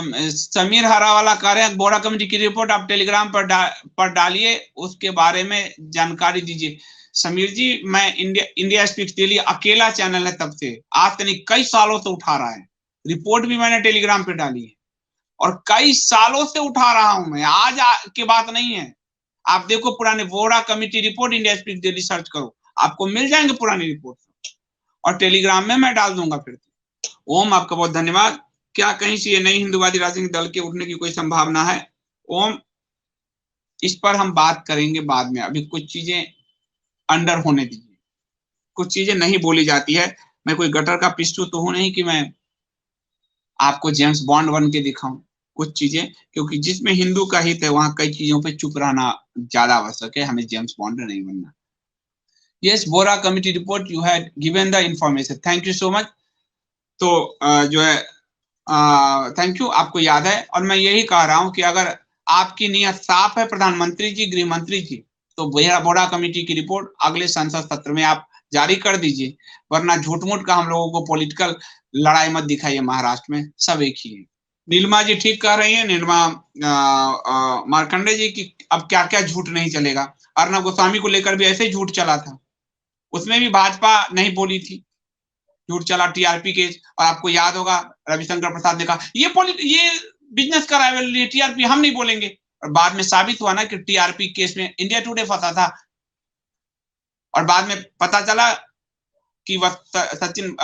समीर हरावाला कह रहे हैं बोरा कमेटी की रिपोर्ट आप टेलीग्राम पर डालिए, उसके बारे में जानकारी दीजिए। समीर जी, मैं इंडिया स्पीक्स डेली अकेला चैनल है, तब से आज से नहीं कई सालों से उठा रहा है। रिपोर्ट भी मैंने टेलीग्राम पे डाली है और कई सालों से उठा रहा हूं मैं, आज की बात नहीं है। आप देखो पुराने Bora committee report India speaks daily search करो, आपको मिल जाएंगे पुरानी रिपोर्ट, और टेलीग्राम में मैं डाल दूंगा फिर। ओम, आपका बहुत धन्यवाद। क्या कहीं से ये नई हिंदूवादी राजनीतिक दल के उठने की कोई संभावना है? ओम, इस पर हम बात करेंगे बाद में, अभी कुछ चीजें अंडर होने दीजिए, कुछ चीजें नहीं बोली जाती है। मैं कोई गटर का पिस्टू तो हूं नहीं कि मैं आपको जेम्स बॉन्ड बन के दिखाऊं कुछ चीजें, क्योंकि जिसमें हिंदू का हित है वहां कई चीजों पे चुप रहना ज्यादा आवश्यक है, हमें जेम्स बॉन्ड नहीं बनना। Yes, Bora committee report, you had given the information, thank you so much. तो जो है थैंक यू, आपको याद है। और मैं यही कह रहा हूं कि अगर आपकी नीयत साफ है प्रधानमंत्री जी, गृह मंत्री जी, तो बोरा कमेटी की रिपोर्ट अगले संसद सत्र में आप जारी कर दीजिए, वरना झूठ मूठ का हम लोगों को पॉलिटिकल लड़ाई मत दिखाइए। महाराष्ट्र में सब एक ही है। नीलमा जी ठीक कह रही है, नीलमा मार्कंडे जी की अब क्या क्या झूठ नहीं चलेगा। अर्नब गोस्वामी को लेकर भी ऐसे ही झूठ चला था, उसमें भी भाजपा नहीं बोली थी, झूठ चला टीआरपी केस। और आपको याद होगा रविशंकर प्रसाद ने कहा ये बिजनेस का राइवलरी, टीआरपी हम नहीं बोलेंगे, और बाद में साबित हुआ ना कि टीआरपी केस में इंडिया टुडे फंसा था, और बाद में पता चला कि सचिन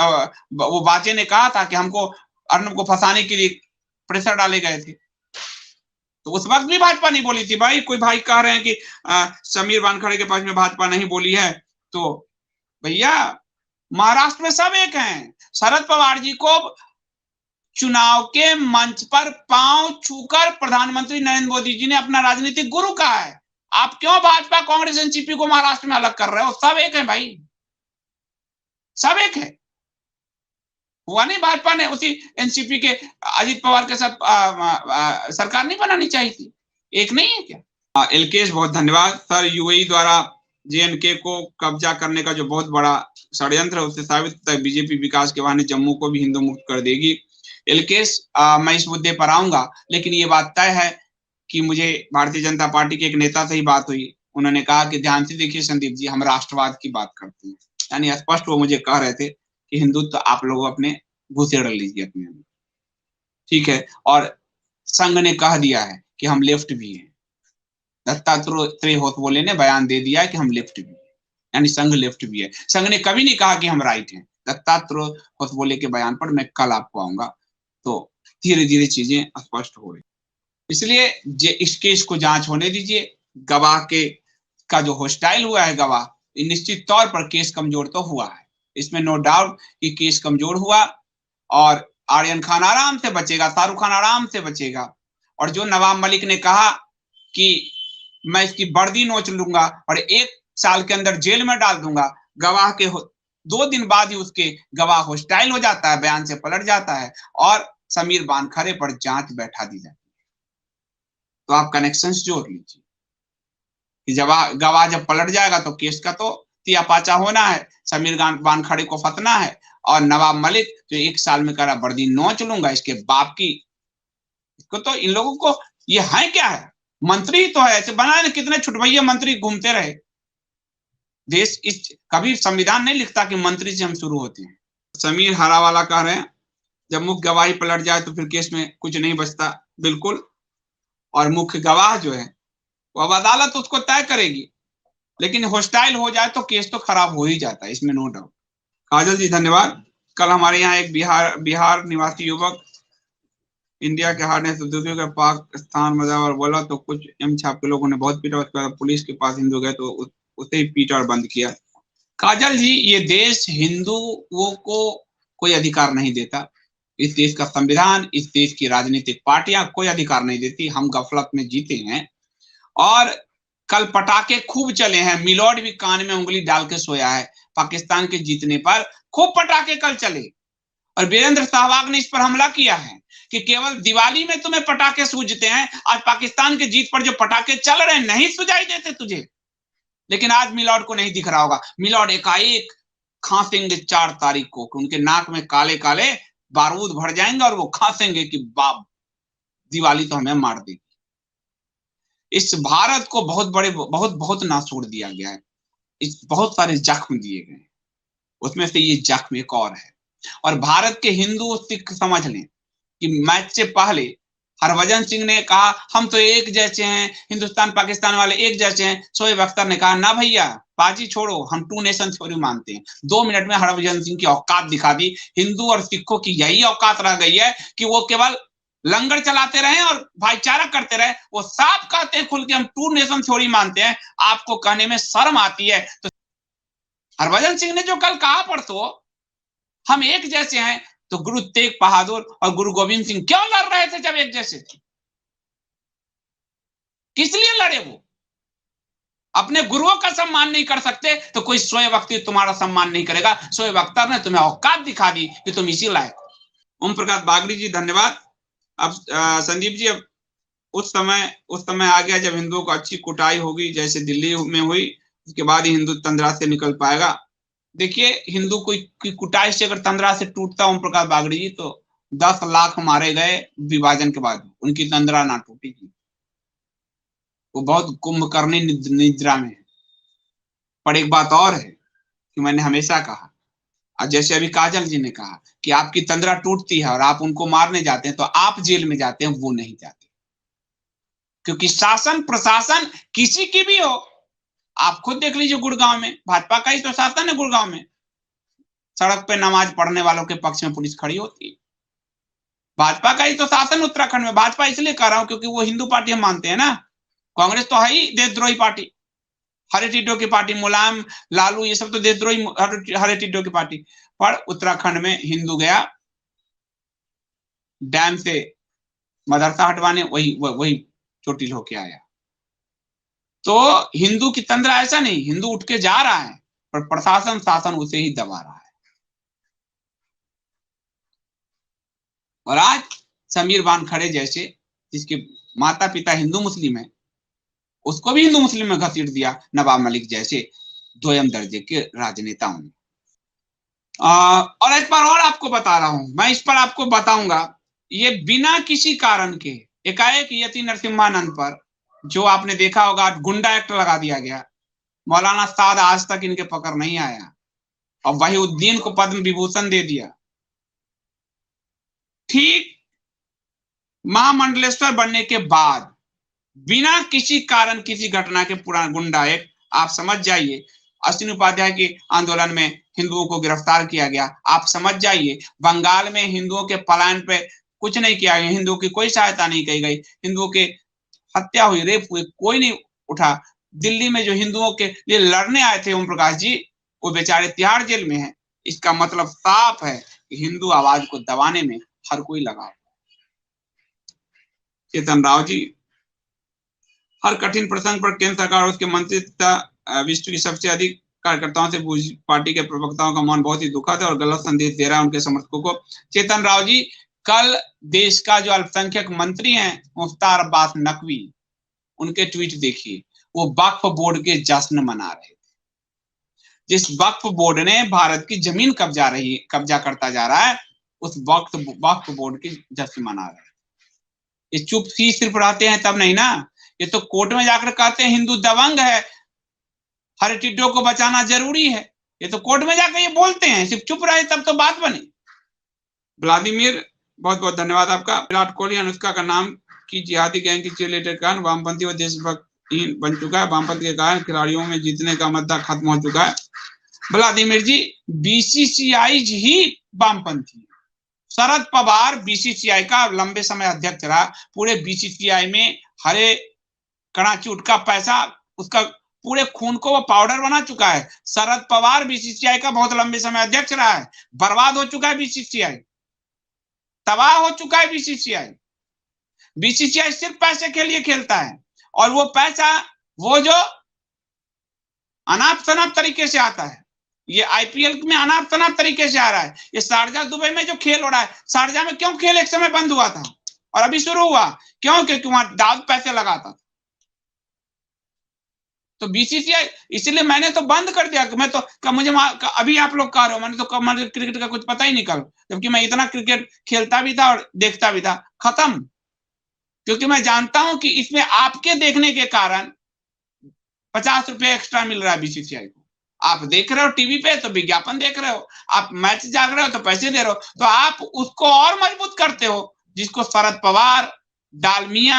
वो बाचे ने कहा था कि हमको अर्नब को फंसाने के लिए प्रेशर डाले गए थे, तो उस वक्त भी भाजपा नहीं बोली थी। भाई कोई भाई कह रहे हैं कि समीर वानखड़े के पास में भाजपा नहीं बोली है, तो भैया महाराष्ट्र में सब एक हैं। शरद पवार जी को चुनाव के मंच पर पांव छूकर प्रधानमंत्री नरेंद्र मोदी जी ने अपना राजनीतिक गुरु कहा है। आप क्यों भाजपा कांग्रेस एनसीपी को महाराष्ट्र में अलग कर रहे हो? सब एक है भाई, सब एक है। हुआ नहीं भाजपा ने उसी एनसीपी के अजित पवार के साथ सरकार नहीं बनानी चाहिए थी? एक नहीं है क्या? एलकेश बहुत धन्यवाद सर। यूएई द्वारा जेएनके को कब्जा करने का जो बहुत बड़ा षड्यंत्र है उससे साबित होता है बीजेपी विकास के बहाने जम्मू को भी हिंदू मुक्त कर देगी। एलकेश, मैं इस मुद्दे पर आऊंगा, लेकिन ये बात तय है कि मुझे भारतीय जनता पार्टी के एक नेता से ही बात हुई, उन्होंने कहा कि ध्यान से देखिए संदीप जी, हम राष्ट्रवाद की बात करते हैं, यानी स्पष्ट वो मुझे कह रहे थे कि हिंदुत्व तो आप लोग अपने घुसेड़ लीजिए अपने, ठीक है। और संघ ने कह दिया है कि हम लेफ्ट भी हैं, दत्तात्रेय होसबोले ने बयान दे दिया है कि हम लेफ्ट भी हैं, यानी संघ लेफ्ट भी है। संघ ने कभी नहीं कहा कि हम राइट हैं। दत्तात्रेय होसबोले के बयान पर मैं कल आपको आऊंगा, तो धीरे धीरे चीजें स्पष्ट हो रही। इसलिए इस केस को जांच होने दीजिए। गवाह का जो होस्टाइल हुआ है गवाह, निश्चित तौर पर केस कमजोर तो हुआ है, इसमें नो डाउट कि केस कमजोर हुआ, और आर्यन खान आराम से बचेगा, शाहरुख खान आराम से बचेगा। और जो नवाब मलिक ने कहा कि मैं इसकी वर्दी नोच लूंगा और 1 साल के अंदर जेल में डाल दूंगा, गवाह के 2 दिन बाद ही उसके गवाह होस्टाइल हो जाता है, बयान से पलट जाता है, और समीर वानखड़े पर जांच बैठा दी जाती है। तो आप कनेक्शंस जोड़ लीजिए कि जब गवाह जब पलट जाएगा तो केस का तो तिया पाचा होना है, समीर वानखड़े को फतना है, और नवाब मलिक जो 1 साल में करा वर्दी नोच लूंगा, इसके बाप की, इसको तो इन लोगों को ये है क्या है, मंत्री ही तो है, ऐसे बनाए कितने छुटभैया मंत्री घूमते रहे देश। इस कभी संविधान नहीं लिखता कि मंत्री से हम शुरू होते हैं। समीर हरावाला कह रहे हैं जब मुख्य गवाही पलट जाए तो फिर केस में कुछ नहीं बचता, बिल्कुल। और मुख्य गवाह जो है वो अब अदालत उसको तय करेगी, लेकिन होस्टाइल हो जाए तो केस तो खराब हो ही जाता है, इसमें नो डाउट। काजल जी धन्यवाद। कल हमारे यहाँ एक बिहार निवासी युवक इंडिया के हारने से दूसरे का पाकिस्तान मजावर बोला तो कुछ एम छाप के लोगों ने बहुत पीटा, उसके बाद पुलिस के पास हिंदू गए तो उसे ही पीटा और बंद किया। काजल जी, ये देश हिंदुओं को कोई अधिकार नहीं देता, इस देश का संविधान, इस देश की राजनीतिक पार्टियां कोई अधिकार नहीं देती, हम गफलत में जीते हैं। और कल पटाखे खूब चले हैं, मिलोड भी कान में उंगली डाल के सोया है, पाकिस्तान के जीतने पर खूब पटाखे कल चले, और वीरेंद्र सहवाग ने इस पर हमला किया है कि केवल दिवाली में तुम्हें पटाखे सूझते हैं, आज पाकिस्तान के जीत पर जो पटाखे चल रहे हैं नहीं सुझाई देते तुझे। लेकिन आज मिलोड को नहीं दिख रहा होगा, मिलोड एकाएक खांसेंगे 4 तारीख को, उनके नाक में काले काले बारूद भर जाएंगे और वो खांसेंगे कि बाप दिवाली तो हमें मार देगी। इस भारत को बहुत बड़े बहुत नासूर दिया गया है, इस बहुत सारे जख्म दिए गए, उसमें से ये जख्म एक और है। और भारत के हिंदू सिख समझ लें कि मैच से पहले हरभजन सिंह ने कहा हम तो एक जैसे हैं, हिंदुस्तान पाकिस्तान वाले एक जैसे हैं। शोएब अख्तर ने कहा ना भैया, बाजी छोड़ो, हम टू नेशन थ्योरी मानते हैं। 2 मिनट में हरभजन सिंह की औकात दिखा दी। हिंदू और सिखों की यही औकात रह गई है कि वो केवल लंगर चलाते रहे और भाईचारा करते रहे। वो साफ कहते हैं खुल के हम टू नेशन थ्योरी मानते हैं। आपको कहने में शर्म आती है। तो हरभजन सिंह ने जो कल कहा परसों हम एक जैसे हैं, तो गुरु तेग बहादुर और गुरु गोविंद सिंह क्यों लड़ रहे थे जब एक जैसे थे? किस लिए लड़े? वो अपने गुरुओं का सम्मान नहीं कर सकते तो कोई शोएब अख्तर तुम्हारा सम्मान नहीं करेगा। शोएब अख्तर ने तुम्हें औकात दिखा दी कि तुम इसी लायक हो। ओम प्रकाश बागड़ी जी धन्यवाद। अब संदीप जी, अब उस समय आ गया जब हिंदुओं को अच्छी कुटाई होगी, जैसे दिल्ली में हुई, उसके बाद ही हिंदू तंद्रा से निकल पाएगा। देखिए, हिंदू की कुटाई से अगर तंद्रा से टूटता ओम प्रकाश बागड़ी जी, तो 10 लाख मारे गए विभाजन के बाद, उनकी तंद्रा ना टूटेगी। वो बहुत कुंभकर्णी निद्रा में है। पर एक बात और है कि मैंने हमेशा कहा, और जैसे अभी काजल जी ने कहा कि आपकी तंद्रा टूटती है और आप उनको मारने जाते हैं, तो आप जेल में जाते हैं, वो नहीं जाते। क्योंकि शासन प्रशासन किसी की भी हो, आप खुद देख लीजिए, गुड़गांव में भाजपा का ही तो शासन है। गुड़गांव में सड़क पे नमाज पढ़ने वालों के पक्ष में पुलिस खड़ी होती है। भाजपा का ही तो शासन उत्तराखंड में। भाजपा इसलिए कह रहा हूं क्योंकि वो हिंदू पार्टी हम मानते हैं ना। कांग्रेस तो है ही देशद्रोही पार्टी, हरे टिड्डों की पार्टी। मुलायम, लालू, ये सब तो देशद्रोही हरे टिड्डों की पार्टी। पर उत्तराखंड में हिंदू गया डैम से मदरसा हटवाने, वही चोटिल होके आया। तो हिंदू की तंद्रा ऐसा नहीं, हिंदू उठ के जा रहा है, पर प्रशासन शासन उसे ही दबा रहा है। और आज समीर वानखड़े जैसे, जिसके माता पिता हिंदू मुस्लिम है, उसको भी हिंदू मुस्लिम में घसीट दिया। नवाब मलिक जैसे दोयम दर्जे के राजनेताओं ने। और एक बार और आपको बता रहा हूं, मैं इस पर आपको बताऊंगा, ये बिना किसी कारण के एकाएक यति नरसिम्हानंद पर, जो आपने देखा होगा गुंडा एक्ट लगा दिया गया। मौलाना साद आज तक इनके पकड़ नहीं आया, और वहीउद्दीन को पद्म विभूषण दे दिया। ठीक महामंडलेश्वर बनने के बाद बिना किसी कारण किसी घटना के पूरा गुंडा एक्ट, आप समझ जाइए। अश्विनी उपाध्याय के आंदोलन में हिंदुओं को गिरफ्तार किया गया। आप समझ जाइए, बंगाल में हिंदुओं के पलायन पे कुछ नहीं किया गया, हिंदुओं की कोई सहायता नहीं की गई, हिंदुओं के हत्या हुई, रेप हुई, कोई नहीं उठा। दिल्ली में जो हिंदुओं के लिए लड़ने आए थे ओम प्रकाश जी, वो बेचारे तिहाड़ जेल में हैं। इसका मतलब साफ है कि हिंदू आवाज को दबाने में हर कोई लगा। चेतन राव जी, हर कठिन प्रसंग पर केंद्र सरकार और उसके मंत्री तथा विश्व की सबसे अधिक कार्यकर्ताओं से पार्टी के प्रवक्ताओं का मौन बहुत ही दुखद है और गलत संदेश दे रहा है उनके समर्थकों को। चेतन राव जी, कल देश का जो अल्पसंख्यक मंत्री हैं मुख्तार अब्बास नकवी, उनके ट्वीट देखिए। वो वक्फ बोर्ड के जश्न मना रहे थे। जिस वक्फ बोर्ड ने भारत की जमीन कब्जा करता जा रहा है, उस वक्फ बोर्ड के जश्न मना रहे हैं। ये चुप सी सिर्फ रहते हैं तब नहीं ना, ये तो कोर्ट में जाकर कहते हैं हिंदू दबंग है, हरे टिड्डों को बचाना जरूरी है। ये तो कोर्ट में जाकर ये बोलते हैं, सिर्फ चुप रहे तब तो बात बनी। व्लादिमीर, बहुत बहुत धन्यवाद आपका। विराट कोहली अनुष्का का नाम की जिहादी गैंग की चीयरलीडर के कारण वामपंथी और देशभक्तहीन बन चुका है। वामपंथी के कारण खिलाड़ियों में जीतने का मुद्दा खत्म हो चुका है। व्लादिमीर जी, बीसीसीआई ही वामपंथी। शरद पवार बीसीसीआई का लंबे समय अध्यक्ष रहा। पूरे बीसीसीआई में हरे कड़ाचूट का पैसा, उसका पूरे खून को वो पाउडर बना चुका है। शरद पवार बीसीसीआई का बहुत लंबे समय अध्यक्ष रहा है। बर्बाद हो चुका है बीसीसीआई, तबाह हो चुका है बीसीसीआई। बीसीसीआई सिर्फ पैसे के लिए खेलता है, और वो पैसा वो जो अनाप शनाप तरीके से आता है, ये आईपीएल में अनाप शनाप तरीके से आ रहा है। ये शारजा दुबई में जो खेल हो रहा है, शारजा में क्यों खेल एक समय बंद हुआ था और अभी शुरू हुआ? क्यों? क्योंकि वहां दाऊद पैसे लगाता था। तो बीसीसीआई, इसलिए मैंने तो बंद कर दिया। मैं तो मुझे अभी आप लोग कह रहे हो, मैंने तो मुझे क्रिकेट का कुछ पता ही नहीं कल, जबकि मैं इतना क्रिकेट खेलता भी था और देखता भी था। खत्म। क्योंकि मैं जानता हूं कि इसमें आपके देखने के कारण 50 रुपए एक्स्ट्रा मिल रहा है बीसीसीआई को। आप देख रहे हो टीवी पे तो विज्ञापन देख रहे हो, आप मैच जाग रहे हो तो पैसे दे रहे हो, तो आप उसको और मजबूत करते हो, जिसको शरद पवार, डालमिया,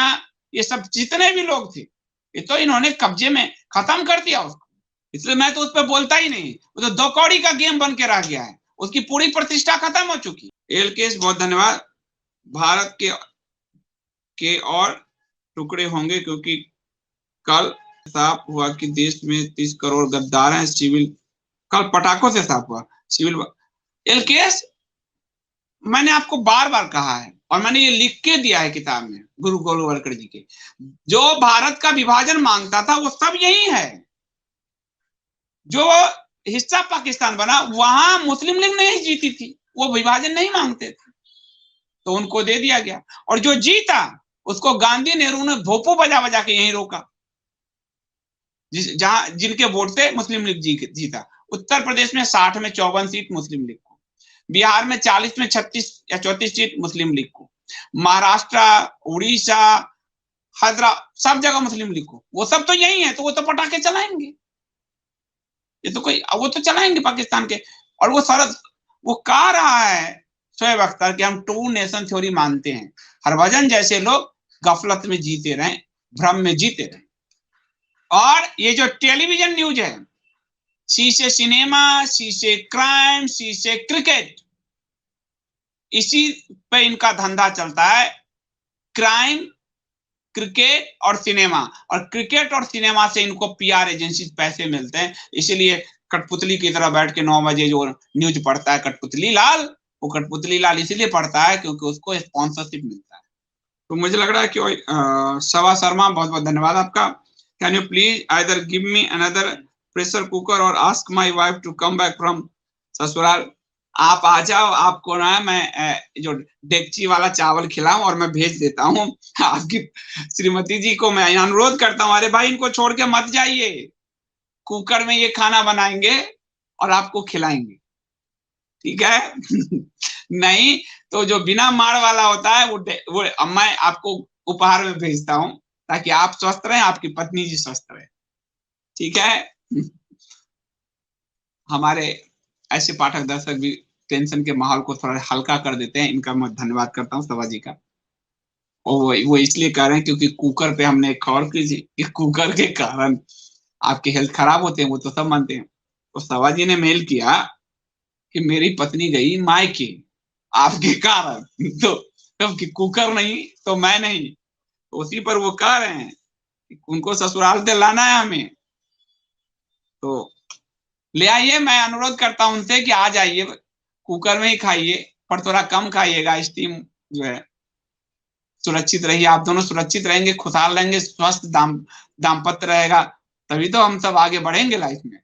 ये सब जितने भी लोग थे, ये तो इन्होंने कब्जे में खत्म कर दिया उसको। इसलिए मैं तो उस पर बोलता ही नहीं, वो तो 2 कौड़ी का गेम बन के रह गया है, उसकी पूरी प्रतिष्ठा खत्म हो चुकी। एलकेएस बहुत धन्यवाद। भारत के और टुकड़े होंगे क्योंकि कल साफ हुआ कि देश में 30 करोड़ गद्दार हैं। सिविल कल पटाखों से साफ हुआ सिविल। एलकेएस मैंने आपको बार बार कहा है और मैंने ये लिख के दिया है किताब में, गुरु गोलवलकर जी के, जो भारत का विभाजन मांगता था वो सब यही है। जो हिस्सा पाकिस्तान बना वहां मुस्लिम लीग नहीं जीती थी, वो विभाजन नहीं मांगते थे, तो उनको दे दिया गया। और जो जीता उसको गांधी नेहरू ने भोपू बजा बजा के यहीं रोका, जहां जिनके वोट से मुस्लिम लीग जीता। उत्तर प्रदेश में 60 में 54 सीट मुस्लिम लीग को, बिहार में 40 में 36 या 34 सीट मुस्लिम लीग को, महाराष्ट्र, उड़ीसा, हैदराबाद, सब जगह मुस्लिम लीग को। वो सब तो यही है, तो वो तो पटाखे चलाएंगे, ये तो कोई, वो तो चलाएंगे पाकिस्तान के। और वो कह रहा है शोएब अख्तर कि हम 2 नेशन थ्योरी मानते हैं। हरभजन जैसे लोग गफलत में जीते रहे, भ्रम में जीते रहे। और ये जो टेलीविजन न्यूज है, सी से सिनेमा, सी से क्राइम, सी से क्रिकेट, इसी पे इनका धंधा चलता है। क्राइम, क्रिकेट और सिनेमा, और क्रिकेट और सिनेमा से इनको पीआर एजेंसी पैसे मिलते हैं। इसीलिए कठपुतली की तरह बैठ के 9 बजे जो न्यूज पढ़ता है कठपुतली लाल, वो कठपुतली लाल इसीलिए पढ़ता है क्योंकि उसको स्पॉन्सरशिप मिलता है। तो मुझे लग रहा है कि सवा शर्मा बहुत बहुत धन्यवाद आपका। Can you please either give me another pressure cooker और ask my wife to come back from ससुराल। आप आ जाओ, आपको ना मैं जो डेगची वाला चावल खिलाऊं और मैं भेज देता हूं आपकी श्रीमती जी को। मैं अनुरोध करता हूं, अरे भाई इनको छोड़ के मत जाइए, कुकर में ये खाना बनाएंगे और आपको खिलाएंगे, ठीक है नहीं तो जो बिना मार वाला होता है वो मैं आपको उपहार में भेजता हूं, ताकि आप स्वस्थ रहें, आपकी पत्नी जी स्वस्थ रहे, ठीक है। हमारे ऐसे पाठक दर्शक भी टेंशन के माहौल को थोड़ा हल्का कर देते हैं, इनका मैं धन्यवाद करता हूँ सभा जी का। और वो इसलिए कह रहे हैं क्योंकि कुकर पे हमने एक खबर की थी कि कुकर के कारण आपके हेल्थ खराब होते हैं, वो तो सब मानते हैं। तो सभा जी ने मेल किया कि मेरी पत्नी गई मायके आपके कारण, तो कि कुकर नहीं तो मैं नहीं, तो उसी पर वो कह रहे हैं कि उनको ससुराल से लाना है हमें, तो ले आइए। मैं अनुरोध करता हूं उनसे कि आ जाइए, कुकर में ही खाइए, पर थोड़ा कम खाइएगा, स्टीम जो है। सुरक्षित रहिए, आप दोनों सुरक्षित रहेंगे, खुशहाल रहेंगे, स्वस्थ दाम्पत्य रहेगा, तभी तो हम सब आगे बढ़ेंगे लाइफ में।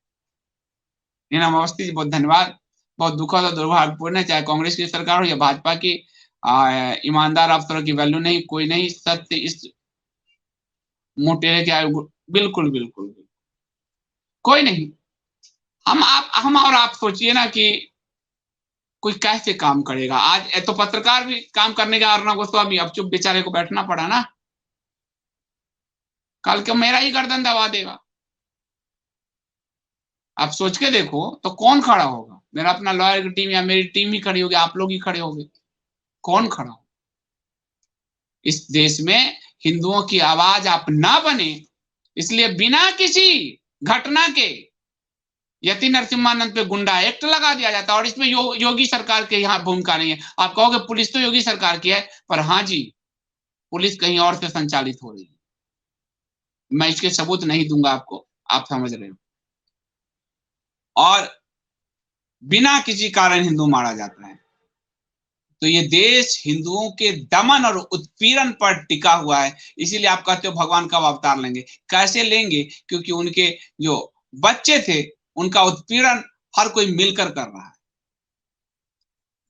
नीना अवस्थी जी बहुत धन्यवाद। बहुत दुखद और दुर्भाग्यपूर्ण है, चाहे कांग्रेस की सरकार हो या भाजपा की, ईमानदार अफसरों की वैल्यू नहीं, कोई नहीं। सत्य इस मोटेरे के बिल्कुल बिल्कुल कोई नहीं। हम और आप सोचिए ना कि कोई कैसे काम करेगा। आज तो पत्रकार भी काम करने का अर्नब गोस्वामी, अब चुप बेचारे को बैठना पड़ा ना, कल के मेरा ही गर्दन दबा देगा। आप सोच के देखो तो कौन खड़ा होगा? मेरा अपना लॉयर की टीम या मेरी टीम ही खड़ी होगी, आप लोग ही खड़े होंगे, कौन खड़ा हो? इस देश में हिंदुओं की आवाज आप ना बने, इसलिए बिना किसी घटना के यति नरसिम्हानंद पे गुंडा एक्ट लगा दिया जाता है। और इसमें योगी सरकार के यहाँ भूमिका नहीं है। आप कहोगे पुलिस तो योगी सरकार की है, पर हाँ जी, पुलिस कहीं और से संचालित हो रही है। मैं इसके सबूत नहीं दूंगा आपको, आप समझ रहे हो। और बिना किसी कारण हिंदू मारा जाता है, तो ये देश हिंदुओं के दमन और उत्पीड़न पर टिका हुआ है। इसीलिए आप कहते हो भगवान कब अवतार लेंगे? कैसे लेंगे? क्योंकि उनके जो बच्चे थे उनका उत्पीड़न हर कोई मिलकर कर रहा है।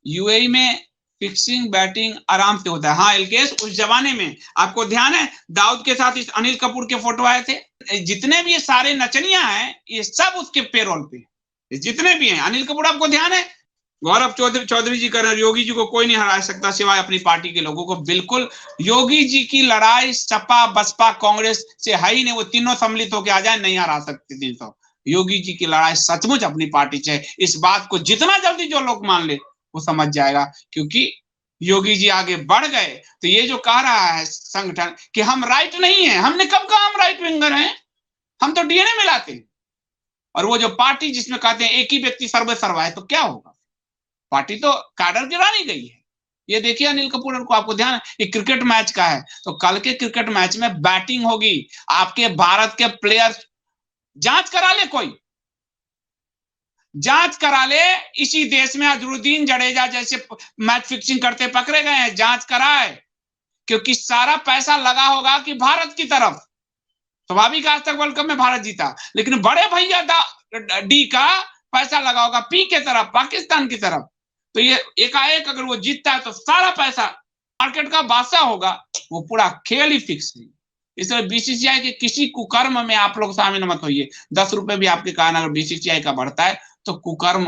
यूएई में फिक्सिंग बैटिंग आराम से होता है। हाँ एलकेएस, उस जमाने में आपको ध्यान है दाऊद के साथ इस अनिल कपूर के फोटो आए थे। जितने भी ये सारे नचनिया हैं ये सब उसके पेरोल पे, जितने भी हैं। अनिल कपूर आपको ध्यान है गौरव चौधरी जी कह रहे हैं योगी जी को कोई नहीं हरा सकता सिवाय अपनी पार्टी के लोगों को। बिल्कुल, योगी जी की लड़ाई सपा बसपा कांग्रेस से है ही नहीं, वो तीनों सम्मिलित होकर आ जाए नहीं हरा सकते 300। योगी जी की लड़ाई सचमुच अपनी पार्टी से है। इस बात को जितना जल्दी जो लोग मान ले वो समझ जाएगा, क्योंकि योगी जी आगे बढ़ गए। तो ये जो कह रहा है संगठन कि हम राइट नहीं है, हमने कब कहा हम राइट विंगर हैं? हम तो डीएनए मिलाते हैं। और वो जो पार्टी जिसमें कहते हैं एक ही व्यक्ति सर्वे सर्वा है, तो क्या होगा? पार्टी तो काडर गिरानी गई है। ये देखिए अनिल कपूर को, आपको ध्यान, ये क्रिकेट मैच का है, तो कल के क्रिकेट मैच में बैटिंग होगी, आपके भारत के प्लेयर जांच करा ले, कोई जांच करा ले। इसी देश में अजरुद्दीन जडेजा जैसे मैच फिक्सिंग करते पकड़े गए हैं, जांच कराए, क्योंकि सारा पैसा लगा होगा कि भारत की तरफ। स्वाभाविक आज तक वर्ल्ड कप में भारत जीता, लेकिन बड़े भैया डी का पैसा लगा होगा पी के तरफ, पाकिस्तान की तरफ। तो ये एकाएक अगर वो जीतता है तो सारा पैसा मार्केट का बादशाह होगा, वो पूरा खेल ही फिक्स है। इसलिए बीसीसीआई के किसी कुकर्म में आप लोग शामिल मत होइए। 10 रुपए भी आपके कारण अगर बीसीसीआई का बढ़ता है तो कुकर्म,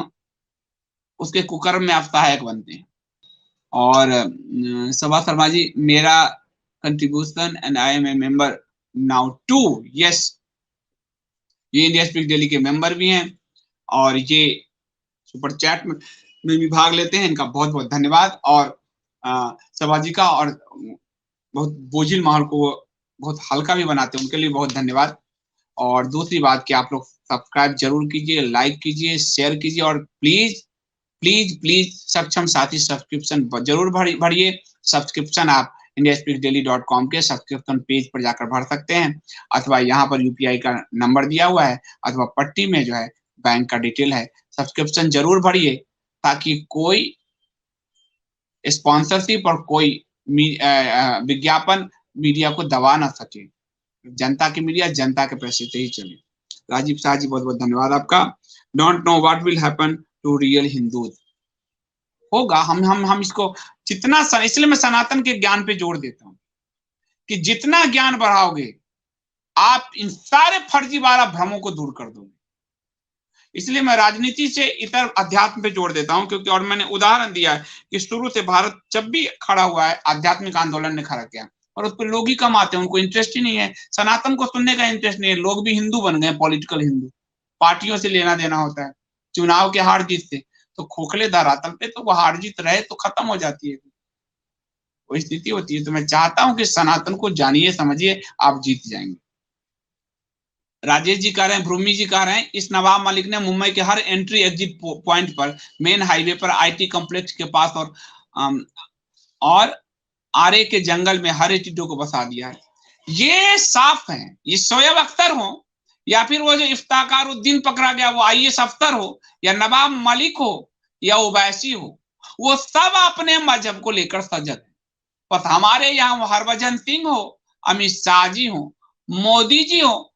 उसके कुकर्म में आप सहायक बनते हैं। और सभा शर्मा जी, मेरा contribution and I am a member now too, yes, ये इंडिया स्पीक डेली के मेंबर भी हैं और ये सुपर चैट में भी भाग लेते हैं। इनका बहुत बहुत धन्यवाद। और सभा जी का और बहुत बोझिल माहौल को बहुत हल्का भी बनाते हैं, उनके लिए बहुत धन्यवाद। और दूसरी बात कि आप लोग सब्सक्राइब जरूर कीजिए, लाइक कीजिए, शेयर कीजिए, और प्लीज प्लीज प्लीज सक्षम साथी सब्सक्रिप्शन जरूर भरिए। सब्सक्रिप्शन आप indiaspeakdaily.com के सब्सक्रिप्शन पेज पर जाकर भर सकते हैं, अथवा यहाँ पर यूपीआई का नंबर दिया हुआ है, अथवा पट्टी में जो है बैंक का डिटेल है। सब्सक्रिप्शन जरूर भरिए ताकि कोई स्पॉन्सरशिप और कोई विज्ञापन मीडिया को दबा ना सके। जनता की मीडिया जनता के पैसे से ही चले। राजीव शाह जी, बहुत बहुत धन्यवाद आपका। Don't know what will happen to real Hindus, होगा। हम इसको जितना, इसलिए मैं सनातन के ज्ञान पे जोर देता हूँ कि जितना ज्ञान बढ़ाओगे आप इन सारे फर्जीवाड़ा भ्रमों को दूर कर दोगे। इसलिए मैं राजनीति से इतर अध्यात्म पे जोड़ देता हूं, क्योंकि और मैंने उदाहरण दिया है कि शुरू से भारत जब भी खड़ा हुआ है आध्यात्मिक आंदोलन ने खड़ा किया, और उस पर लोग ही कम आते हैं, उनको इंटरेस्ट ही नहीं है, सनातन को सुनने का इंटरेस्ट नहीं है। लोग भी हिंदू बन गए, पॉलिटिकल हिंदू, पार्टियों से लेना देना होता है, चुनाव के हार जीत से। तो खोखले धरातल पे तो वो हार जीत रहे तो खत्म हो जाती है, वही स्थिति होती है। तो मैं चाहता हूं कि सनातन को जानिए समझिए, आप जीत जाएंगे। राजेश जी कह रहे हैं, भूमि जी कह रहे हैं, इस नवाब मलिक ने मुंबई के हर एंट्री एग्जिट पॉइंट पर, मेन हाईवे पर, आईटी कॉम्प्लेक्स के पास और आरे के जंगल में हरे टिड्डों को बसा दिया है। ये साफ है, ये शोएब अख्तर हो या फिर वो जो इफ्ताकारुद्दीन पकड़ा गया वो आईएएस अफसर हो, या नवाब मलिक हो या ओवैसी हो, वो सब अपने मजहब को लेकर सजग है। बस हमारे यहाँ हरभजन सिंह हो, अमित शाह जी हो, मोदी जी हो,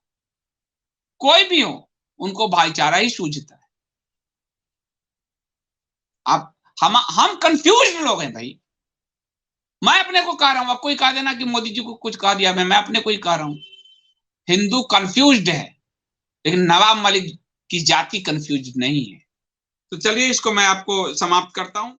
कोई भी हो, उनको भाईचारा ही सूझता है। आप हम कंफ्यूज लोग हैं भाई। मैं अपने को कह रहा हूं, कोई कह देना कि मोदी जी को कुछ कह दिया, मैं अपने को ही कह रहा हूं। हिंदू कंफ्यूज्ड है, लेकिन नवाब मलिक की जाति कंफ्यूज नहीं है। तो चलिए इसको मैं आपको समाप्त करता हूं।